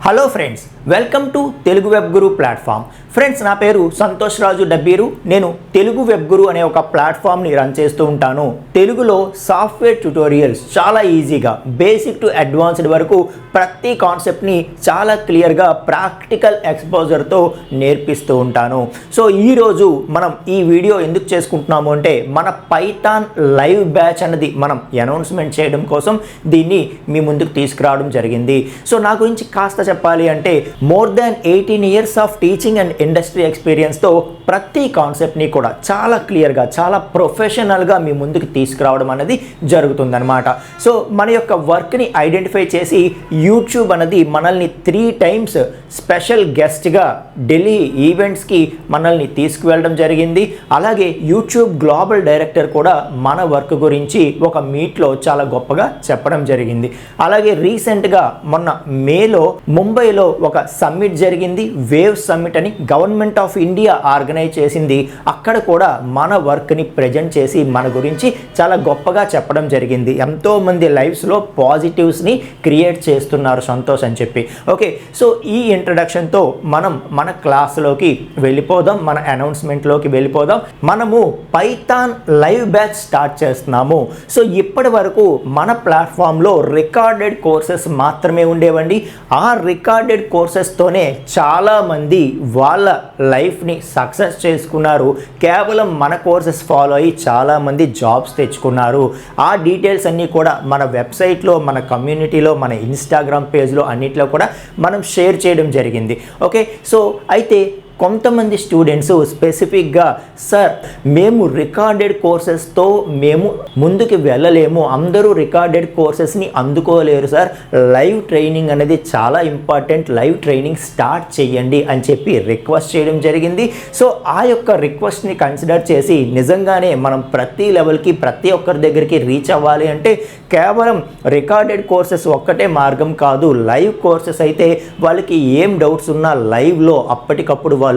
Hello friends, welcome to Telugu web Guru platform. Friends, నా పేరు సంతోష్ రాజు డబ్బీరు. నేను తెలుగు వెబ్ గురు అనే ఒక ప్లాట్ఫామ్ని రన్ చేస్తూ ఉంటాను. తెలుగులో సాఫ్ట్వేర్ ట్యుటోరియల్స్ చాలా ఈజీగా బేసిక్ టు అడ్వాన్స్డ్ వరకు ప్రతి కాన్సెప్ట్ని చాలా క్లియర్గా ప్రాక్టికల్ ఎక్స్పోజర్తో నేర్పిస్తూ ఉంటాను. సో ఈరోజు మనం ఈ వీడియో ఎందుకు చేసుకుంటున్నాము అంటే మన పైథాన్ లైవ్ బ్యాచ్ అన్నది మనం అనౌన్స్మెంట్ చేయడం కోసం దీన్ని మీ ముందుకు తీసుకురావడం జరిగింది. సో నా గురించి కాస్త చెప్పాలి అంటే more than 18 years of teaching and industry ఎక్స్పీరియన్స్తో ప్రతి కాన్సెప్ట్ని కూడా చాలా క్లియర్గా చాలా ప్రొఫెషనల్గా మీ ముందుకు తీసుకురావడం అనేది జరుగుతుందన్నమాట. సో మన యొక్క వర్క్ని ఐడెంటిఫై చేసి యూట్యూబ్ అనేది మనల్ని 3 times స్పెషల్ గెస్ట్గా ఢిల్లీ ఈవెంట్స్కి మనల్ని తీసుకువెళ్ళడం జరిగింది. అలాగే యూట్యూబ్ గ్లోబల్ డైరెక్టర్ కూడా మన వర్క్ గురించి ఒక మీట్లో చాలా గొప్పగా చెప్పడం జరిగింది. అలాగే రీసెంట్గా మొన్న మేలో ముంబైలో ఒక సమ్మిట్ జరిగింది, వేవ్ సమ్మిట్ అని గవర్నమెంట్ ఆఫ్ ఇండియా ఆర్గనైజ్ చేసింది. అక్కడ కూడా మన వర్క్ని ప్రజెంట్ చేసి మన గురించి చాలా గొప్పగా చెప్పడం జరిగింది. ఎంతోమంది లైఫ్స్లో పాజిటివ్స్ని క్రియేట్ చేస్తున్నారు సంతోష్ అని చెప్పి. ఓకే, సో ఈ ఇంట్రడక్షన్తో మనం మన క్లాస్లోకి వెళ్ళిపోదాం, మన అనౌన్స్మెంట్లోకి వెళ్ళిపోదాం. మనము పైథాన్ లైవ్ బ్యాచ్ స్టార్ట్ చేస్తున్నాము. సో ఇప్పటి వరకు మన ప్లాట్ఫామ్లో రికార్డెడ్ కోర్సెస్ మాత్రమే ఉండేవండి. ఆ రికార్డెడ్ కోర్సెస్తోనే చాలామంది వాళ్ళ లైఫ్ని సక్సెస్ చేసుకున్నారు. కేవలం మన కోర్సెస్ ఫాలో అయ్యి చాలామంది జాబ్స్ తెచ్చుకున్నారు. ఆ డీటెయిల్స్ అన్నీ కూడా మన వెబ్సైట్లో, మన కమ్యూనిటీలో, మన ఇన్స్టాగ్రామ్ పేజ్లో అన్నిట్లో కూడా మనం షేర్ చేయడం జరిగింది. ఓకే, సో అయితే కొంతమంది స్టూడెంట్స్ స్పెసిఫిక్గా సార్ మేము రికార్డెడ్ కోర్సెస్తో మేము ముందుకు వెళ్ళలేము, అందరూ రికార్డెడ్ కోర్సెస్ని అందుకోలేరు సార్, లైవ్ ట్రైనింగ్ అనేది చాలా ఇంపార్టెంట్, లైవ్ ట్రైనింగ్ స్టార్ట్ చేయండి అని చెప్పి రిక్వెస్ట్ చేయడం జరిగింది. సో ఆ యొక్క రిక్వెస్ట్ని కన్సిడర్ చేసి నిజంగానే మనం ప్రతి లెవెల్కి ప్రతి ఒక్కరి దగ్గరికి రీచ్ అవ్వాలి అంటే కేవలం రికార్డెడ్ కోర్సెస్ ఒక్కటే మార్గం కాదు. లైవ్ కోర్సెస్ అయితే వాళ్ళకి ఏం డౌట్స్ ఉన్నా లైవ్లో అప్పటికప్పుడు వాళ్ళు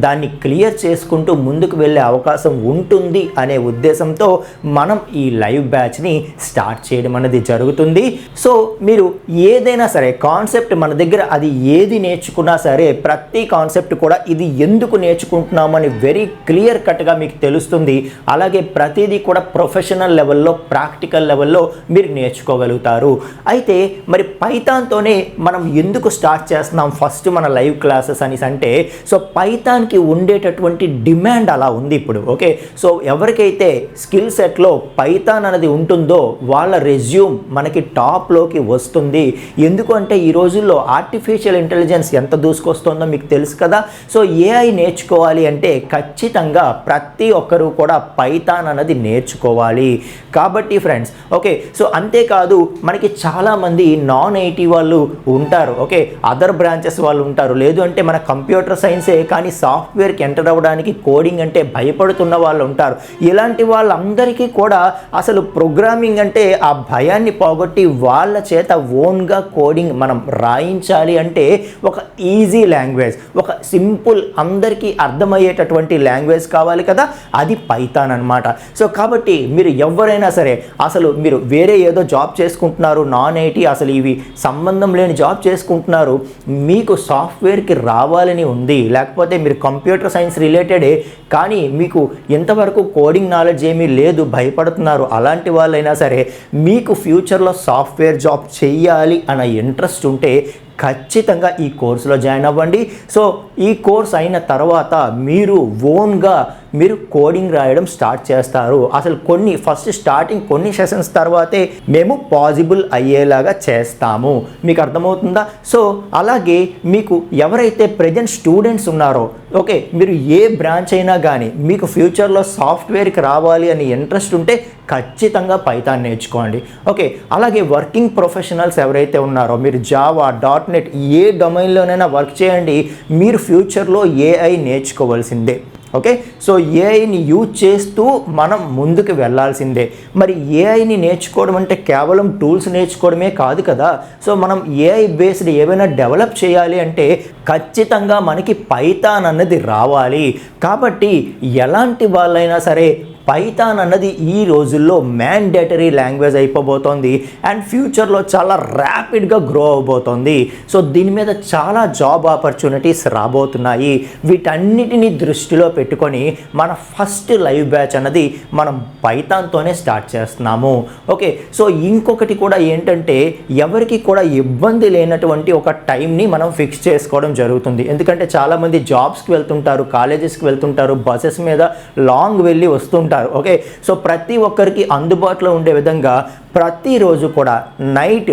దాన్ని క్లియర్ చేసుకుంటూ ముందుకు వెళ్ళే అవకాశం ఉంటుంది అనే ఉద్దేశంతో మనం ఈ లైవ్ బ్యాచ్ని స్టార్ట్ చేయడం అనేది జరుగుతుంది. సో మీరు ఏదైనా సరే కాన్సెప్ట్ మన దగ్గర అది ఏది నేర్చుకున్నా సరే ప్రతి కాన్సెప్ట్ కూడా ఇది ఎందుకు నేర్చుకుంటున్నామని వెరీ క్లియర్ కట్గా మీకు తెలుస్తుంది. అలాగే ప్రతిదీ కూడా ప్రొఫెషనల్ లెవెల్లో ప్రాక్టికల్ లెవెల్లో మీరు నేర్చుకోగలుగుతారు. అయితే మరి పైథాన్తోనే మనం ఎందుకు స్టార్ట్ చేస్తున్నాం ఫస్ట్ మన లైవ్ క్లాసెస్ అని అంటే, సో పైథాన్ ఉండేటటువంటి డిమాండ్ అలా ఉంది ఇప్పుడు. ఓకే, సో ఎవరికైతే స్కిల్ సెట్లో పైథాన్ అనేది ఉంటుందో వాళ్ళ రెజ్యూమ్ మనకి టాప్లోకి వస్తుంది. ఎందుకు అంటే ఈ రోజుల్లో ఆర్టిఫిషియల్ ఇంటెలిజెన్స్ ఎంత దూసుకొస్తుందో మీకు తెలుసు కదా. సో ఏఐ నేర్చుకోవాలి అంటే ఖచ్చితంగా ప్రతి ఒక్కరూ కూడా పైథాన్ అనేది నేర్చుకోవాలి. కాబట్టి ఫ్రెండ్స్, ఓకే, సో అంతేకాదు మనకి చాలామంది నాన్ ఐటీ వాళ్ళు ఉంటారు. ఓకే, అదర్ బ్రాంచెస్ వాళ్ళు ఉంటారు. లేదు అంటే మన కంప్యూటర్ సైన్సే కానీ సాఫ్ట్వేర్కి ఎంటర్ అవ్వడానికి కోడింగ్ అంటే భయపడుతున్న వాళ్ళు ఉంటారు. ఇలాంటి వాళ్ళందరికీ కూడా అసలు ప్రోగ్రామింగ్ అంటే ఆ భయాన్ని పోగొట్టి వాళ్ళ చేత ఓన్గా కోడింగ్ మనం రాయించాలి అంటే ఒక ఈజీ లాంగ్వేజ్, ఒక సింపుల్ అందరికీ అర్థమయ్యేటటువంటి లాంగ్వేజ్ కావాలి కదా, అది పైథాన్ అనమాట. సో కాబట్టి మీరు ఎవరైనా సరే అసలు మీరు వేరే ఏదో జాబ్ చేసుకుంటున్నారు, నాన్ ఐటీ అసలు ఇవి సంబంధం లేని జాబ్ చేసుకుంటున్నారు, మీకు సాఫ్ట్వేర్కి రావాలని ఉంది, లేకపోతే మీరు కంప్యూటర్ సైన్స్ రిలేటెడే కానీ మీకు ఇంతవరకు కోడింగ్ నాలెడ్జ్ ఏమీ లేదు, భయపడుతున్నారు, అలాంటి వాళ్ళైనా సరే మీకు ఫ్యూచర్లో సాఫ్ట్వేర్ జాబ్ చేయాలి అన్న ఇంట్రెస్ట్ ఉంటే ఖచ్చితంగా ఈ కోర్సులో జాయిన్ అవ్వండి. సో ఈ కోర్స్ అయిన తర్వాత మీరు ఓన్గా మీరు కోడింగ్ రాయడం స్టార్ట్ చేస్తారు. అసలు ఫస్ట్ స్టార్టింగ్ కొన్ని సెషన్స్ తర్వాతే మేము పాసిబుల్ అయ్యేలాగా చేస్తాము. మీకు అర్థమవుతుందా? సో అలాగే మీకు ఎవరైతే ప్రజెంట్ స్టూడెంట్స్ ఉన్నారో, ఓకే, మీరు ఏ బ్రాంచ్ అయినా కానీ మీకు ఫ్యూచర్లో సాఫ్ట్వేర్కి రావాలి అని ఇంట్రెస్ట్ ఉంటే ఖచ్చితంగా పైథాన్ నేర్చుకోండి. ఓకే, అలాగే వర్కింగ్ ప్రొఫెషనల్స్ ఎవరైతే ఉన్నారో మీరు జావా, .NET ఏ డొమైన్లోనైనా వర్క్ చేయండి, మీరు ఫ్యూచర్లో ఏఐ నేర్చుకోవాల్సిందే. ఓకే, సో ఏఐని యూజ్ చేస్తూ మనం ముందుకు వెళ్ళాల్సిందే. మరి ఏఐని నేర్చుకోవడం అంటే కేవలం టూల్స్ నేర్చుకోవడమే కాదు కదా. సో మనం ఏఐ బేస్డ్ ఏమైనా డెవలప్ చేయాలి అంటే ఖచ్చితంగా మనకి పైథాన్ అన్నది రావాలి. కాబట్టి ఎలాంటి వాళ్ళైనా సరే పైథాన్ అన్నది ఈ రోజుల్లో మ్యాండేటరీ లాంగ్వేజ్ అయిపోబోతోంది అండ్ ఫ్యూచర్లో చాలా ర్యాపిడ్గా గ్రో అవబోతోంది. సో దీని మీద చాలా జాబ్ ఆపర్చునిటీస్ రాబోతున్నాయి. వీటన్నిటిని దృష్టిలో పెట్టుకొని మన ఫస్ట్ లైవ్ బ్యాచ్ అన్నది మనం పైథాన్తోనే స్టార్ట్ చేస్తున్నాము. ఓకే, సో ఇంకొకటి కూడా ఏంటంటే ఎవరికి కూడా ఇబ్బంది లేనటువంటి ఒక టైంని మనం ఫిక్స్ చేసుకోవడం జరుగుతుంది. ఎందుకంటే చాలామంది జాబ్స్కి వెళ్తుంటారు, కాలేజెస్కి వెళ్తుంటారు, బస్సెస్ మీద లాంగ్ వెళ్ళి వస్తుంటారు. ఓకే, సో ప్రతి ఒక్కరికి అందుబాటులో ఉండే విధంగా ప్రతిరోజు కూడా నైట్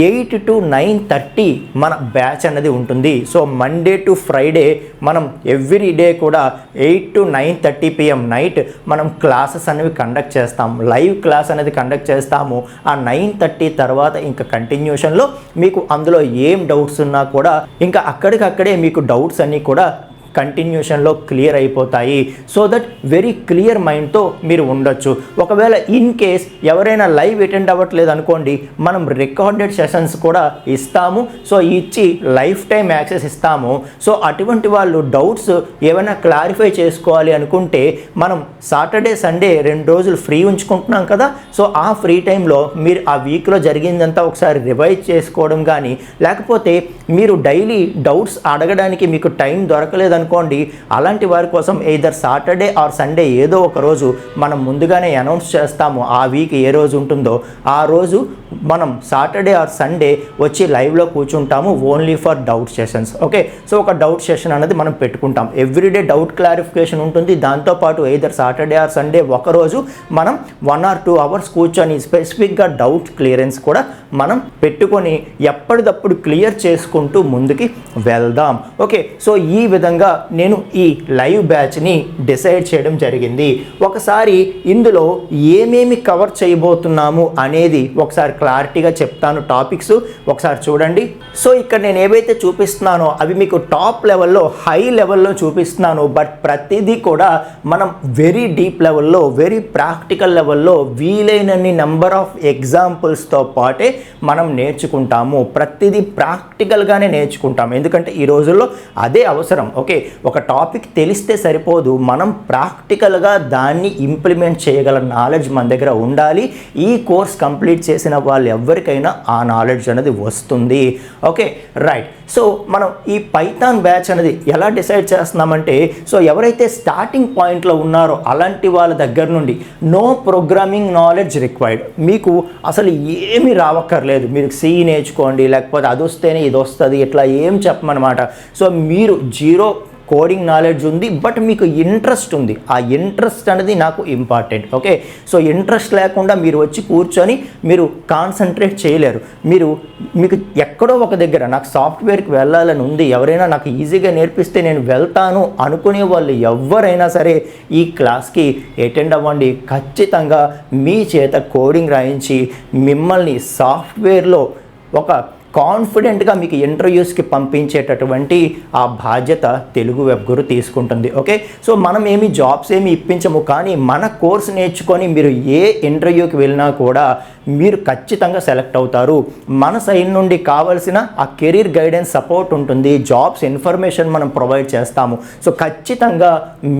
8 to 9:30 మన బ్యాచ్ అన్నది ఉంటుంది. సో మండే టు ఫ్రైడే మనం ఎవ్రీ డే కూడా 8 to 9:30 PM నైట్ మనం క్లాసెస్ అనేవి కండక్ట్ చేస్తాం. లైవ్ క్లాస్ అనేది కండక్ట్ చేస్తాము. ఆ 9:30 తర్వాత ఇంకా కంటిన్యూషన్లో మీకు అందులో ఏం డౌట్స్ ఉన్నా కూడా ఇంకా అక్కడికక్కడే మీకు డౌట్స్ అన్నీ కూడా కంటిన్యూషన్లో క్లియర్ అయిపోతాయి. సో దట్ వెరీ క్లియర్ మైండ్తో మీరు ఉండొచ్చు. ఒకవేళ ఇన్ కేస్ ఎవరైనా లైవ్ అటెండ్ అవ్వట్లేదు అనుకోండి, మనం రికార్డెడ్ సెషన్స్ కూడా ఇస్తాము. సో ఇచ్చి లైఫ్ టైం యాక్సెస్ ఇస్తాము. సో అటువంటి వాళ్ళు డౌట్స్ ఏమైనా క్లారిఫై చేసుకోవాలి అనుకుంటే మనం సాటర్డే సండే 2 రోజులు ఫ్రీ ఉంచుకుంటున్నాం కదా. సో ఆ ఫ్రీ టైంలో మీరు ఆ వీక్లో జరిగిందంతా ఒకసారి రివైజ్ చేసుకోవడం కానీ, లేకపోతే మీరు డైలీ డౌట్స్ అడగడానికి మీకు టైం దొరకలేదు అనుకోండి, అలాంటి వారి కోసం ఎయిదర్ సాటర్డే ఆర్ సండే ఏదో ఒక రోజు మనం ముందుగానే అనౌన్స్ చేస్తాము. ఆ వీక్ ఏ రోజు ఉంటుందో ఆ రోజు మనం సాటర్డే ఆర్ సండే వచ్చి లైవ్లో కూర్చుంటాము only for doubt sessions. Okay, so ఒక డౌట్ సెషన్ అనేది మనం పెట్టుకుంటాం. ఎవ్రీడే డౌట్ క్లారిఫికేషన్ ఉంటుంది. దాంతోపాటు ఎయిదర్ సాటర్డే ఆర్ సండే ఒకరోజు మనం 1 or 2 hours కూర్చొని స్పెసిఫిక్గా డౌట్ క్లియరెన్స్ కూడా మనం పెట్టుకొని ఎప్పటికప్పుడు క్లియర్ చేసుకుంటూ ముందుకి వెళ్దాం. ఓకే, సో ఈ విధంగా నేను ఈ లైవ్ బ్యాచ్ని డిసైడ్ చేయడం జరిగింది. ఒకసారి ఇందులో ఏమేమి కవర్ చేయబోతున్నాము అనేది ఒకసారి క్లారిటీగా చెప్తాను. టాపిక్స్ ఒకసారి చూడండి. సో ఇక్కడ నేను ఏవైతే చూపిస్తున్నానో అవి మీకు టాప్ లెవెల్లో, హై లెవెల్లో చూపిస్తున్నాను. బట్ ప్రతిదీ కూడా మనం వెరీ డీప్ లెవెల్లో, వెరీ ప్రాక్టికల్ లెవెల్లో వీలైనన్ని నెంబర్ ఆఫ్ ఎగ్జాంపుల్స్తో పాటే మనం నేర్చుకుంటాము. ప్రతిదీ ప్రాక్టికల్గానే నేర్చుకుంటాము. ఎందుకంటే ఈ రోజుల్లో అదే అవసరం. ఓకే, ఒక టాపిక్ తెలిస్తే సరిపోదు, మనం ప్రాక్టికల్గా దాన్ని ఇంప్లిమెంట్ చేయగల నాలెడ్జ్ మన దగ్గర ఉండాలి. ఈ కోర్స్ కంప్లీట్ చేసిన వాళ్ళు ఎవరికైనా ఆ నాలెడ్జ్ అనేది వస్తుంది. Okay, right. సో మనం ఈ పైథాన్ బ్యాచ్ అనేది ఎలా డిసైడ్ చేస్తున్నామంటే, సో ఎవరైతే స్టార్టింగ్ పాయింట్లో ఉన్నారో అలాంటి వాళ్ళ దగ్గర నుండి నో ప్రోగ్రామింగ్ నాలెడ్జ్ రిక్వైర్డ్, మీకు అసలు ఏమీ రావక్కర్లేదు. మీరు సి నేర్చుకోండి, లేకపోతే అది వస్తేనే ఇది వస్తుంది, ఇట్లా ఏం చెప్పమన్నమాట. సో మీరు జీరో కోడింగ్ నాలెడ్జ్ ఉంది, బట్ మీకు ఇంట్రెస్ట్ ఉంది. ఆ ఇంట్రెస్ట్ అనేది నాకు ఇంపార్టెంట్. ఓకే, సో ఇంట్రెస్ట్ లేకుండా మీరు వచ్చి కూర్చొని మీరు కాన్సన్ట్రేట్ చేయలేరు. మీకు ఎక్కడో ఒక దగ్గర నాకు సాఫ్ట్వేర్కి వెళ్ళాలని ఉంది, ఎవరైనా నాకు ఈజీగా నేర్పిస్తే నేను వెళ్తాను అనుకునే వాళ్ళు ఎవరైనా సరే ఈ క్లాస్కి అటెండ్ అవ్వండి. ఖచ్చితంగా మీ చేత కోడింగ్ రాయించి మిమ్మల్ని సాఫ్ట్వేర్లో ఒక కాన్ఫిడెంట్గా మీకు ఇంటర్వ్యూస్కి పంపించేటటువంటి ఆ బాధ్యత తెలుగు వెబ్ గురు తీసుకుంటుంది. ఓకే, సో మనం జాబ్స్ ఏమి ఇప్పించము, కానీ మన కోర్స్ నేర్చుకొని మీరు ఏ ఇంటర్వ్యూకి వెళ్ళినా కూడా మీరు ఖచ్చితంగా సెలెక్ట్ అవుతారు. మన సైడ్ నుండి కావాల్సిన ఆ కెరీర్ గైడెన్స్ సపోర్ట్ ఉంటుంది, జాబ్స్ ఇన్ఫర్మేషన్ మనం ప్రొవైడ్ చేస్తాము. సో ఖచ్చితంగా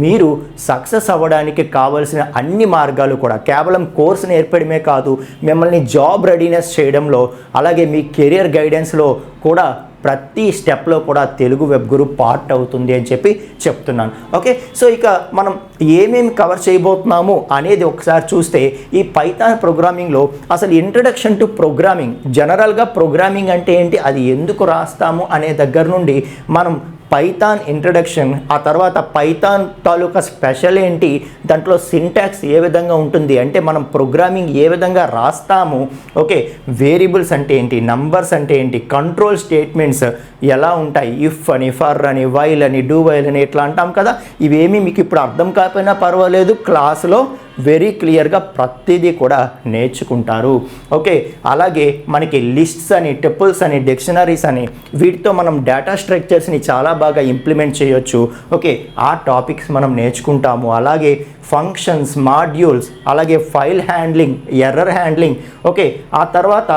మీరు సక్సెస్ అవ్వడానికి కావాల్సిన అన్ని మార్గాలు కూడా కేవలం కోర్స్ నేర్పడమే కాదు, మిమ్మల్ని జాబ్ రెడీనెస్ చేయడంలో, అలాగే మీ కెరియర్ గైడెన్స్లో కూడా ప్రతి స్టెప్లో కూడా తెలుగు వెబ్ గురు పార్ట్ అవుతుంది అని చెప్పి చెప్తున్నాను. ఓకే, సో ఇక మనం ఏమేమి కవర్ చేయబోతున్నాము అనేది ఒకసారి చూస్తే, ఈ పైథాన్ ప్రోగ్రామింగ్లో అసలు ఇంట్రడక్షన్ టు ప్రోగ్రామింగ్, జనరల్గా ప్రోగ్రామింగ్ అంటే ఏంటి, అది ఎందుకు రాస్తాము అనే దగ్గర నుండి మనం పైథాన్ ఇంట్రడక్షన్, ఆ తర్వాత పైథాన్ తాలూకా స్పెషల్ ఏంటి, దాంట్లో సింటాక్స్ ఏ విధంగా ఉంటుంది, అంటే మనం ప్రోగ్రామింగ్ ఏ విధంగా రాస్తాము, ఓకే, వేరియబుల్స్ అంటే ఏంటి, నంబర్స్ అంటే ఏంటి, కంట్రోల్ స్టేట్మెంట్స్ ఎలా ఉంటాయి, ఇఫ్ అని, ఫర్ అని, వైల్ అని, డూ వైల్ అని ఇట్లా అంటాం కదా. ఇవేమీ మీకు ఇప్పుడు అర్థం కాకపోయినా పర్వాలేదు, క్లాస్లో వెరీ క్లియర్గా ప్రతిదీ కూడా నేర్చుకుంటారు. ఓకే, అలాగే మనకి లిస్ట్స్ అని, టెపుల్స్ అని, డిక్షనరీస్ అని, వీటితో మనం డేటా స్ట్రక్చర్స్ని చాలా బాగా ఇంప్లిమెంట్ చేయొచ్చు. ఓకే, ఆ టాపిక్స్ మనం నేర్చుకుంటాము. అలాగే ఫంక్షన్స్, మాడ్యూల్స్, అలాగే file handling, error handling. Okay, ఆ తర్వాత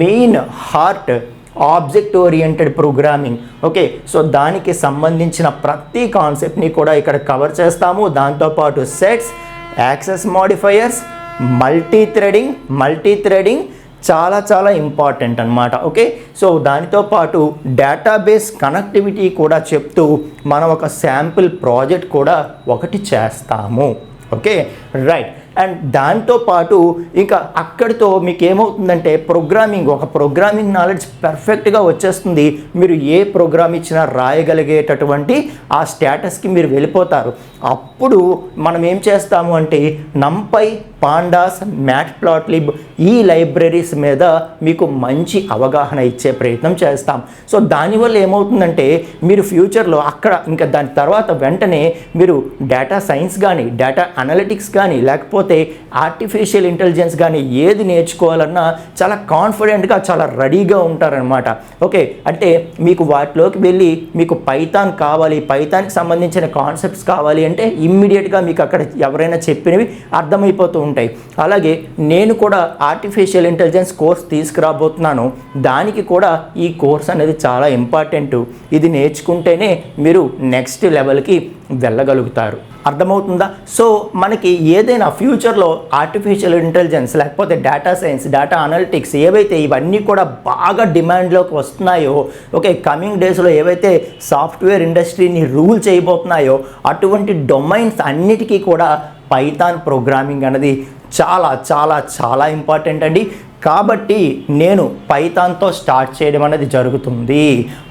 main heart object oriented programming. Okay, so దానికి సంబంధించిన ప్రతి కాన్సెప్ట్ని కూడా ఇక్కడ కవర్ చేస్తాము. దాంతోపాటు sets, access modifiers, multi threading చాలా ఇంపార్టెంట్ అనమాట. ఓకే, సో దానితో పాటు డేటాబేస్ కనెక్టివిటీ కూడా చెప్తూ మనం ఒక శాంపిల్ ప్రాజెక్ట్ కూడా ఒకటి చేస్తాము. Okay, right. అండ్ దాంతోపాటు ఇంకా అక్కడితో మీకు ఏమవుతుందంటే ఒక ప్రోగ్రామింగ్ నాలెడ్జ్ పర్ఫెక్ట్గా వచ్చేస్తుంది. మీరు ఏ ప్రోగ్రామ్ ఇచ్చినా రాయగలిగేటటువంటి ఆ స్టేటస్కి మీరు వెళ్ళిపోతారు. అప్పుడు మనం ఏం చేస్తాము అంటే నంపై, పాండాస్, మ్యాట్ప్లాట్లిబ్ ఈ లైబ్రరీస్ మీద మీకు మంచి అవగాహన ఇచ్చే ప్రయత్నం చేస్తాం. సో దానివల్ల ఏమవుతుందంటే మీరు ఫ్యూచర్లో అక్కడ ఇంకా దాని తర్వాత వెంటనే మీరు డేటా సైన్స్ కానీ, డేటా అనలిటిక్స్ కానీ, లేకపోతే ఆర్టిఫిషియల్ ఇంటెలిజెన్స్ కానీ ఏది నేర్చుకోవాలన్నా చాలా కాన్ఫిడెంట్గా, చాలా రెడీగా ఉంటారనమాట. ఓకే, అంటే మీకు వాటిలోకి వెళ్ళి మీకు పైథాన్ కావాలి, పైథాన్కి సంబంధించిన కాన్సెప్ట్స్ కావాలి అంటే ఇమ్మీడియట్గా మీకు అక్కడ ఎవరైనా చెప్పినవి అర్థమైపోతూ ఉంటాయి. అలాగే నేను కూడా ఆర్టిఫిషియల్ ఇంటెలిజెన్స్ కోర్స్ తీసుకురాబోతున్నాను. దానికి కూడా ఈ కోర్స్ అనేది చాలా ఇంపార్టెంట్. ఇది నేర్చుకుంటేనే మీరు నెక్స్ట్ లెవెల్కి వెళ్ళగలుగుతారు. అర్థమవుతుందా? సో మనకి ఏదైనా ఫ్యూచర్లో ఆర్టిఫిషియల్ ఇంటెలిజెన్స్ లేకపోతే డేటా సైన్స్, డేటా అనలిటిక్స్ ఏవైతే ఇవన్నీ కూడా బాగా డిమాండ్లోకి వస్తున్నాయో, ఓకే, కమింగ్ డేస్లో ఏవైతే సాఫ్ట్వేర్ ఇండస్ట్రీని రూల్ చేయబోతున్నాయో అటువంటి డొమైన్స్ అన్నిటికీ కూడా పైథాన్ ప్రోగ్రామింగ్ అనేది చాలా ఇంపార్టెంట్ అండి. కాబట్టి నేను పైథాన్తో స్టార్ట్ చేయడం అనేది జరుగుతుంది.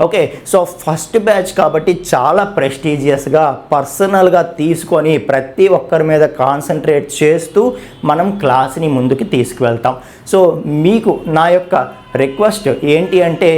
ఓకే, సో ఫస్ట్ బ్యాచ్ కాబట్టి చాలా ప్రెస్టీజియస్గా పర్సనల్గా తీసుకొని ప్రతి ఒక్కరి మీద కాన్సన్ట్రేట్ చేస్తూ మనం క్లాస్ని ముందుకు తీసుకువెళ్తాం. సో మీకు నా యొక్క రిక్వెస్ట్ ఏంటి అంటే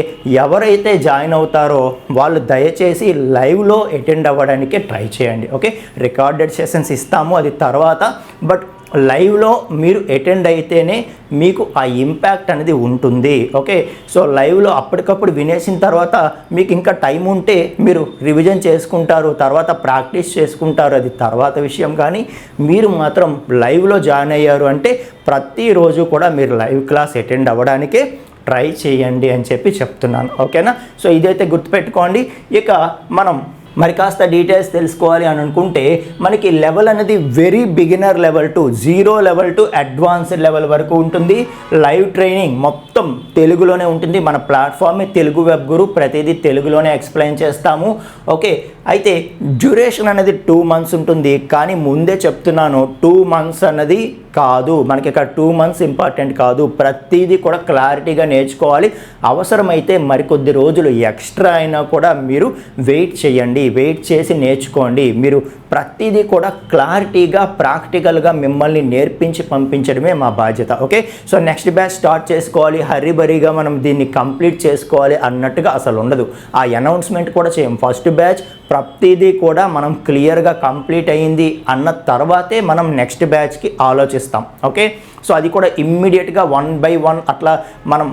ఎవరైతే జాయిన్ అవుతారో వాళ్ళు దయచేసి లైవ్లో అటెండ్ అవ్వడానికి ట్రై చేయండి. ఓకే, రికార్డెడ్ సెషన్స్ ఇస్తాము అది తర్వాత, బట్ లైవ్లో మీరు అటెండ్ అయితేనే మీకు ఆ ఇంపాక్ట్ అనేది ఉంటుంది. ఓకే, సో లైవ్లో అప్పటికప్పుడు వినేసిన తర్వాత మీకు ఇంకా టైం ఉంటే మీరు రివిజన్ చేసుకుంటారు, తర్వాత ప్రాక్టీస్ చేసుకుంటారు, అది తర్వాత విషయం. కానీ మీరు మాత్రం లైవ్లో జాయిన్ అయ్యారు అంటే ప్రతిరోజు కూడా మీరు లైవ్ క్లాస్ అటెండ్ అవ్వడానికే ట్రై చేయండి అని చెప్పి చెప్తున్నాను. ఓకేనా? సో ఇదైతే గుర్తుపెట్టుకోండి. ఇక మనం మరి కాస్త డీటెయిల్స్ తెలుసుకోవాలి అని అనుకుంటే మనకి లెవెల్ అనేది very beginner level to 0 level to advanced level వరకు ఉంటుంది. లైవ్ ట్రైనింగ్ మొత్తం తెలుగులోనే ఉంటుంది. మన ప్లాట్ఫామే తెలుగు వెబ్ గురు, ప్రతిదీ తెలుగులోనే ఎక్స్ప్లెయిన్ చేస్తాము. ఓకే, అయితే డ్యూరేషన్ అనేది 2 months ఉంటుంది. కానీ ముందే చెప్తున్నాను 2 months అన్నది కాదు, మనకి ఇక్కడ 2 months ఇంపార్టెంట్ కాదు. ప్రతిదీ కూడా క్లారిటీగా నేర్చుకోవాలి. అవసరమైతే మరికొద్ది రోజులు ఎక్స్ట్రా అయినా కూడా మీరు వెయిట్ చేయండి, వెయిట్ చేసి నేర్చుకోండి. మీరు ప్రతిదీ కూడా క్లారిటీగా ప్రాక్టికల్గా మిమ్మల్ని నేర్పించి పంపించడమే మా బాధ్యత. Okay, so next batch start చేసుకోవాలి, హరీబరీగా మనం దీన్ని కంప్లీట్ చేసుకోవాలి అన్నట్టుగా అసలు ఉండదు. ఆ అనౌన్స్మెంట్ కూడా చేయం. ఫస్ట్ బ్యాచ్ ప్రతిదీ కూడా మనం క్లియర్గా కంప్లీట్ అయ్యింది అన్న తర్వాతే మనం నెక్స్ట్ బ్యాచ్కి ఆలోచిస్తాం. ఓకే, సో అది కూడా ఇమ్మీడియట్గా 1 by 1 అట్లా మనం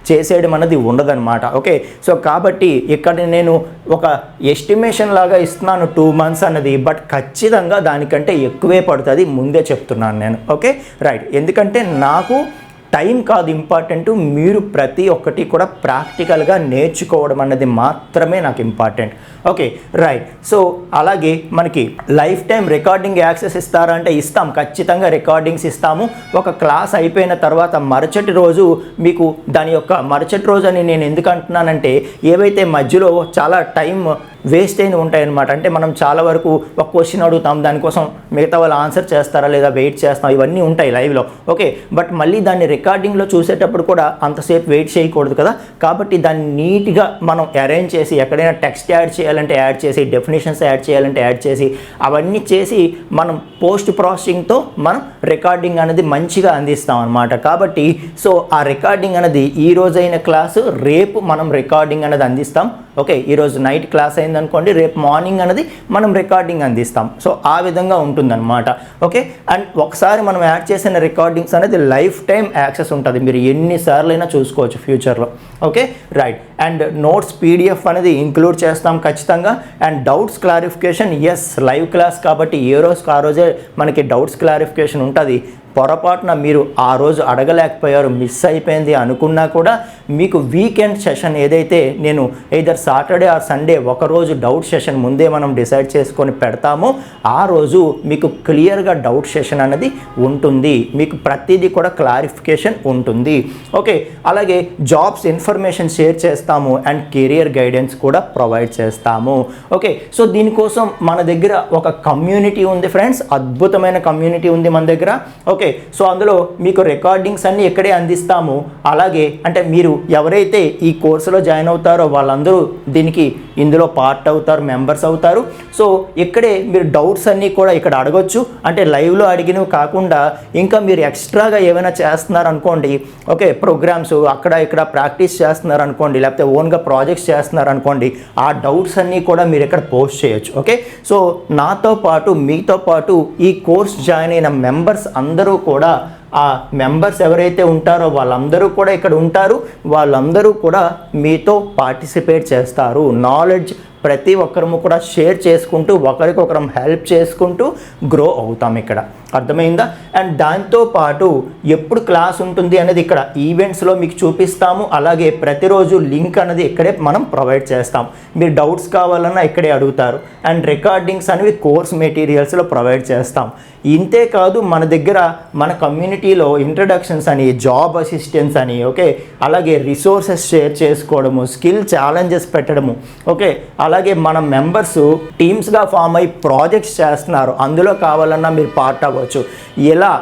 చేసేయడం అన్నది ఉండదన్నమాట. ఓకే, సో కాబట్టి ఇక్కడ నేను ఒక ఎస్టిమేషన్ లాగా ఇస్తున్నాను 2 months అన్నది, బట్ ఖచ్చితంగా దానికంటే ఎక్కువే పడుతుంది, ముందే చెప్తున్నాను నేను. Okay, right. ఎందుకంటే నాకు టైం కాదు ఇంపార్టెంట్, మీరు ప్రతి ఒక్కటి కూడా ప్రాక్టికల్గా నేర్చుకోవడం అన్నది మాత్రమే నాకు ఇంపార్టెంట్. Okay, right. సో అలాగే మనకి లైఫ్ టైం రికార్డింగ్ యాక్సెస్ ఇస్తారా అంటే ఇస్తాం, ఖచ్చితంగా రికార్డింగ్స్ ఇస్తాము. ఒక క్లాస్ అయిపోయిన తర్వాత మరుసటి రోజు మీకు దాని యొక్క మరుసటి రోజు అని నేను ఎందుకు అంటున్నానంటే ఏవైతే మధ్యలో చాలా టైం వేస్ట్ అయిన ఉంటాయన్నమాట. అంటే మనం చాలా వరకు ఒక క్వశ్చన్ అడుగుతాం, దానికోసం మిగతా వాళ్ళు ఆన్సర్ చేస్తారా లేదా వెయిట్ చేస్తాం, ఇవన్నీ ఉంటాయి లైవ్లో. ఓకే, బట్ మళ్ళీ దాన్ని రికార్డింగ్లో చూసేటప్పుడు కూడా అంతసేపు వెయిట్ చేయకూడదు కదా. కాబట్టి దాన్ని నీట్గా మనం అరేంజ్ చేసి ఎక్కడైనా టెక్స్ట్ యాడ్ చేయాలంటే యాడ్ చేసి, డెఫినేషన్స్ యాడ్ చేయాలంటే యాడ్ చేసి, అవన్నీ చేసి మనం పోస్ట్ ప్రాసెసింగ్తో మనం రికార్డింగ్ అనేది మంచిగా అందిస్తాం అన్నమాట. కాబట్టి సో ఆ రికార్డింగ్ అనేది ఈ రోజైన క్లాసు రేపు మనం రికార్డింగ్ అనేది అందిస్తాం. ఓకే, ఈరోజు నైట్ క్లాస్ అయిందనుకోండి, రేపు మార్నింగ్ అనేది మనం రికార్డింగ్ అందిస్తాం. సో ఆ విధంగా ఉంటుందన్నమాట. ఓకే, అండ్ ఒకసారి మనం యాడ్ చేసిన రికార్డింగ్స్ అనేది లైఫ్ టైం యాక్సెస్ ఉంటుంది, మీరు ఎన్నిసార్లు అయినా చూసుకోవచ్చు ఫ్యూచర్లో. Okay, right. And notes PDF అనేది ఇంక్లూడ్ చేస్తాం ఖచ్చితంగా. And doubts clarification, yes live class కాబట్టి ఏ రోజుకి ఆ రోజే మనకి డౌట్స్ క్లారిఫికేషన్ ఉంటుంది. పొరపాటున మీరు ఆ రోజు అడగలేకపోయారు, మిస్ అయిపోయింది అనుకున్నా కూడా మీకు వీకెండ్ సెషన్ ఏదైతే నేను either సాటర్డే ఆర్ సండే ఒకరోజు డౌట్ సెషన్ ముందే మనం డిసైడ్ చేసుకొని పెడతామో ఆ రోజు మీకు క్లియర్గా డౌట్ సెషన్ అనేది ఉంటుంది, మీకు ప్రతిదీ కూడా క్లారిఫికేషన్ ఉంటుంది. ఓకే, అలాగే జాబ్స్ ఇన్ఫర్మేషన్ షేర్ చేస్తాము అండ్ కెరియర్ గైడెన్స్ కూడా ప్రొవైడ్ చేస్తాము. ఓకే, సో దీనికోసం మన దగ్గర ఒక కమ్యూనిటీ ఉంది ఫ్రెండ్స్, అద్భుతమైన కమ్యూనిటీ ఉంది మన దగ్గర. ఓకే, సో అందులో మీకు రికార్డింగ్స్ అన్నీ ఇక్కడే అందిస్తాము. అలాగే అంటే మీరు ఎవరైతే ఈ కోర్సులో జాయిన్ అవుతారో వాళ్ళందరూ ఇందులో పార్ట్ అవుతారు, మెంబర్స్ అవుతారు. సో ఇక్కడే మీరు డౌట్స్ అన్నీ కూడా ఇక్కడ అడగొచ్చు. అంటే లైవ్లో అడిగినవి కాకుండా ఇంకా మీరు ఎక్స్ట్రాగా ఏమైనా చేస్తున్నారు అనుకోండి, ఓకే, ప్రోగ్రామ్స్ అక్కడ ఇక్కడ ప్రాక్టీస్ చేస్తున్నారు అనుకోండి, లేకపోతే ఓన్గా ప్రాజెక్ట్స్ చేస్తున్నారు అనుకోండి, ఆ డౌట్స్ అన్నీ కూడా మీరు ఇక్కడ పోస్ట్ చేయొచ్చు. ఓకే, సో నాతో పాటు మీతో పాటు ఈ కోర్స్ జాయిన్ అయిన మెంబర్స్ అందరూ కూడా ఆ మెంబర్స్ ఎవరైతే ఉంటారో వాళ్ళందరూ కూడా ఇక్కడ ఉంటారు, వాళ్ళందరూ కూడా మీతో పార్టిసిపేట్ చేస్తారు. నాలెడ్జ్ ప్రతి ఒక్కరము కూడా షేర్ చేసుకుంటూ ఒకరికొకరం హెల్ప్ చేసుకుంటూ గ్రో అవుతాం ఇక్కడ. అర్థమైందా? అండ్ దాంతోపాటు ఎప్పుడు క్లాస్ ఉంటుంది అనేది ఇక్కడ ఈవెంట్స్లో మీకు చూపిస్తాము. అలాగే ప్రతిరోజు లింక్ అనేది ఇక్కడే మనం ప్రొవైడ్ చేస్తాం. మీరు డౌట్స్ కావాలన్నా ఇక్కడే అడుగుతారు. అండ్ రికార్డింగ్స్ అనేవి కోర్స్ మెటీరియల్స్లో ప్రొవైడ్ చేస్తాం. ఇంతే కాదు, మన దగ్గర మన కమ్యూనిటీలో ఇంట్రడక్షన్స్ అని, జాబ్ అసిస్టెన్స్ అని, ఓకే, అలాగే రిసోర్సెస్ షేర్ చేసుకోవడము, స్కిల్ ఛాలెంజెస్ పెట్టడము, ఓకే, అలాగే మన మెంబర్స్ టీమ్స్గా ఫామ్ అయ్యి ప్రాజెక్ట్స్ చేస్తున్నారు, అందులో కావాలన్నా మీరు పార్ట్ అవ్వచ్చు. ఇలా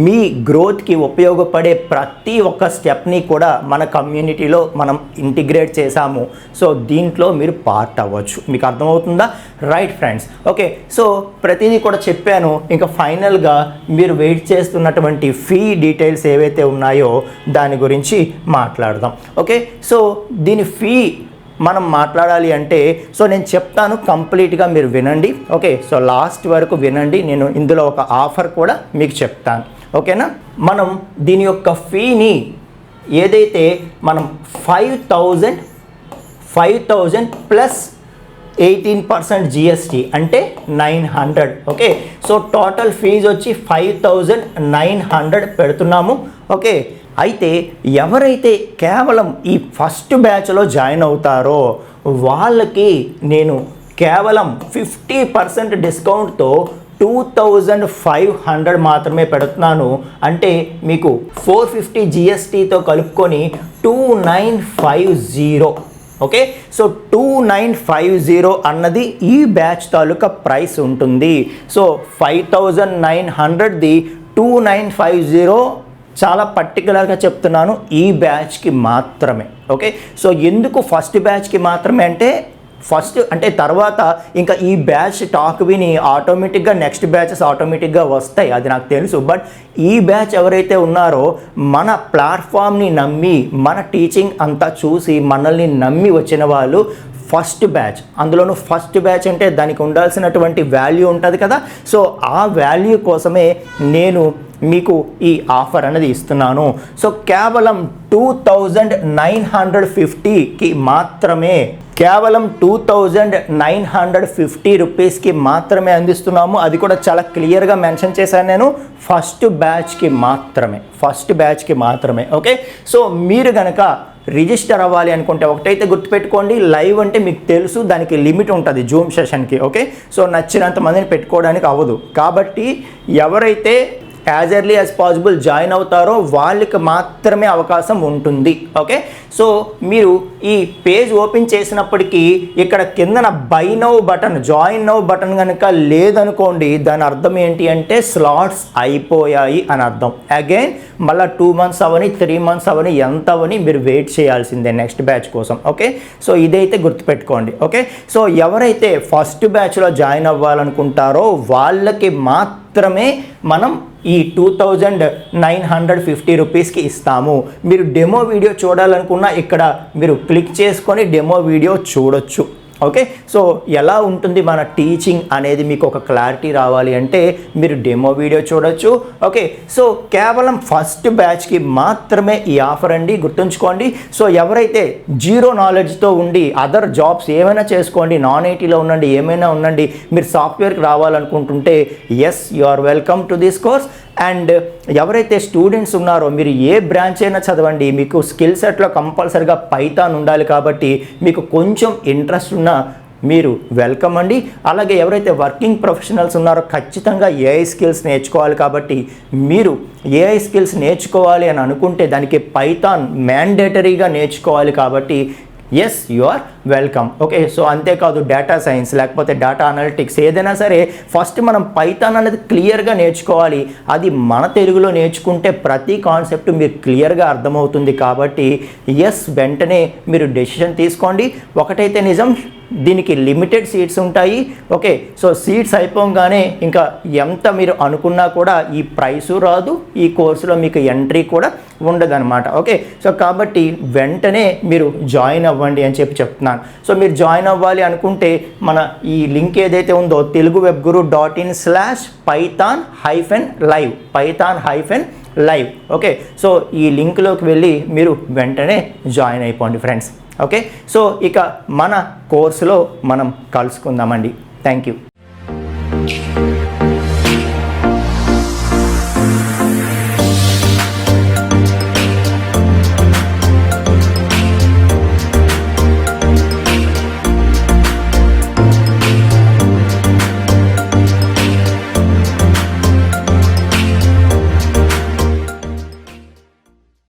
మీ గ్రోత్కి ఉపయోగపడే ప్రతి ఒక్క స్టెప్ని కూడా మన కమ్యూనిటీలో మనం ఇంటిగ్రేట్ చేసాము. సో దీంట్లో మీరు పార్ట్ అవ్వచ్చు. మీకు అర్థమవుతుందా? Right friends. ఓకే, సో ప్రతిదీ కూడా చెప్పాను. ఇంకా ఫైనల్గా మీరు వెయిట్ చేస్తున్నటువంటి ఫీ డీటెయిల్స్ ఏవైతే ఉన్నాయో దాని గురించి మాట్లాడదాం. ఓకే, సో దీని ఫీ మనం మాట్లాడాలి అంటే సో నేను చెప్తాను, కంప్లీట్గా మీరు వినండి. ఓకే, సో లాస్ట్ వరకు వినండి. నేను ఇందులో ఒక ఆఫర్ కూడా మీకు చెప్తాను. ఓకేనా? మనం దీని యొక్క ఫీని ఏదైతే మనం 5,000 ప్లస్ 18% జిఎస్టీ అంటే 900. ఓకే, సో టోటల్ ఫీజు వచ్చి 5,900 పెడుతున్నాము. ఓకే, అయితే ఎవరైతే కేవలం ఈ ఫస్ట్ బ్యాచ్లో జాయిన్ అవుతారో వాళ్ళకి నేను కేవలం 50% డిస్కౌంట్తో 2,500 మాత్రమే పెడుతున్నాను. అంటే మీకు 450 జిఎస్టీతో కలుపుకొని 2,950. ఓకే, సో 2,950 అన్నది ఈ బ్యాచ్ తాలూకా ప్రైస్ ఉంటుంది. సో 5,900ది 2,950 చాలా పర్టికులర్గా చెప్తున్నాను, ఈ బ్యాచ్కి మాత్రమే. ఓకే, సో ఎందుకు ఫస్ట్ బ్యాచ్కి మాత్రమే అంటే తర్వాత ఇంకా ఈ బ్యాచ్ టాక్ విని ఆటోమేటిక్గా నెక్స్ట్ బ్యాచెస్ ఆటోమేటిక్గా వస్తాయి, అది నాకు తెలుసు. బట్ ఈ బ్యాచ్ ఎవరైతే ఉన్నారో మన ప్లాట్ఫామ్ని నమ్మి, మన టీచింగ్ అంతా చూసి మనల్ని నమ్మి వచ్చిన వాళ్ళు ఫస్ట్ బ్యాచ్. అందులోనూ ఫస్ట్ బ్యాచ్ అంటే దానికి ఉండాల్సినటువంటి వాల్యూ ఉంటుంది కదా. సో ఆ వాల్యూ కోసమే నేను మీకు ఈ ఆఫర్ అనేది ఇస్తున్నాను. సో కేవలం 2,950కి మాత్రమే, కేవలం 2,950 రూపీస్కి మాత్రమే అందిస్తున్నాము. అది కూడా చాలా క్లియర్గా మెన్షన్ చేశాను నేను, ఫస్ట్ బ్యాచ్కి మాత్రమే. ఓకే, సో మీరు కనుక రిజిస్టర్ అవ్వాలి అనుకుంటే ఒకటైతే గుర్తుపెట్టుకోండి, లైవ్ అంటే మీకు తెలుసు దానికి లిమిట్ ఉంటుంది జూమ్ సెషన్కి. ఓకే, సో నచ్చినంత మందిని పెట్టుకోవడానికి అవ్వదు. కాబట్టి ఎవరైతే as early as possible join అవుతారో వాళ్ళకి మాత్రమే అవకాశం ఉంటుంది. ఓకే, సో మీరు ఈ పేజ్ ఓపెన్ చేసినప్పటికీ ఇక్కడ కిందన by now button, join now button కనుక లేదనుకోండి, దాని అర్థం ఏంటి అంటే స్లాట్స్ అయిపోయాయి అని అర్థం. అగైన్ మళ్ళీ 2 months అవని 3 months అవని ఎంత అవని మీరు వెయిట్ చేయాల్సిందే నెక్స్ట్ బ్యాచ్ కోసం. ఓకే, సో ఇదైతే గుర్తుపెట్టుకోండి. ఓకే, సో ఎవరైతే ఫస్ట్ బ్యాచ్లో జాయిన్ అవ్వాలనుకుంటారో వాళ్ళకి మాత్రమే మనం ఈ 2,950 రూపీస్కి ఇస్తాము. మీరు డెమో వీడియో చూడాలనుకున్నా ఇక్కడ మీరు క్లిక్ చేసుకొని డెమో వీడియో చూడొచ్చు. ఓకే, సో ఎలా ఉంటుంది మన టీచింగ్ అనేది మీకు ఒక క్లారిటీ రావాలి అంటే మీరు డెమో వీడియో చూడొచ్చు. ఓకే, సో కేవలం ఫస్ట్ బ్యాచ్కి మాత్రమే ఈ ఆఫర్ అండి, గుర్తుంచుకోండి. సో ఎవరైతే జీరో నాలెడ్జ్తో ఉండి అదర్ జాబ్స్ ఏమైనా చేసుకోండి, నాన్ ఐటీలో ఉండండి, ఏమైనా ఉండండి, మీరు సాఫ్ట్వేర్కి రావాలనుకుంటుంటే yes you are welcome to this course. And ఎవరైతే స్టూడెంట్స్ ఉన్నారో మీరు ఏ బ్రాంచ్ అయినా చదవండి, మీకు స్కిల్ సెట్లో కంపల్సరిగా పైథాన్ ఉండాలి కాబట్టి మీకు కొంచెం ఇంట్రెస్ట్ ఉన్న మీరు వెల్కమ్ అండి. అలాగే ఎవరైతే వర్కింగ్ ప్రొఫెషనల్స్ ఉన్నారో ఖచ్చితంగా ఏఐ స్కిల్స్ నేర్చుకోవాలి కాబట్టి మీరు ఏఐ స్కిల్స్ నేర్చుకోవాలి అని అనుకుంటే దానికి పైథాన్ మ్యాండేటరీగా నేర్చుకోవాలి కాబట్టి yes you are welcome. Okay, so అంతేకాదు డేటా సైన్స్ లేకపోతే డేటా అనలిటిక్స్ ఏదైనా సరే ఫస్ట్ మనం పైథాన్ అనేది క్లియర్గా నేర్చుకోవాలి. అది మన తెలుగులో నేర్చుకుంటే ప్రతి కాన్సెప్ట్ మీకు క్లియర్గా అర్థమవుతుంది కాబట్టి ఎస్ వెంటనే మీరు డెసిషన్ తీసుకోండి. ఒకటైతే నిజం, దీనికి లిమిటెడ్ సీట్స్ ఉంటాయి. ఓకే, సో సీట్స్ అయిపోగానే ఇంకా ఎంత మీరు అనుకున్నా కూడా ఈ ప్రైసు రాదు, ఈ కోర్సులో మీకు ఎంట్రీ కూడా ఉండదన్నమాట. ఓకే, సో కాబట్టి వెంటనే మీరు జాయిన్ అవ్వండి అని చెప్తున్నాను. సో మీరు జాయిన్ అవ్వాలి అనుకుంటే మన ఈ లింక్ ఏదైతే ఉందో teluguwebguru.in/python-live python-live. ఓకే, సో ఈ లింక్లోకి వెళ్ళి మీరు వెంటనే జాయిన్ అయిపోండి ఫ్రెండ్స్. ఓకే, సో ఇక మన కోర్సులో మనం కలుసుకుందామండి. Thank you.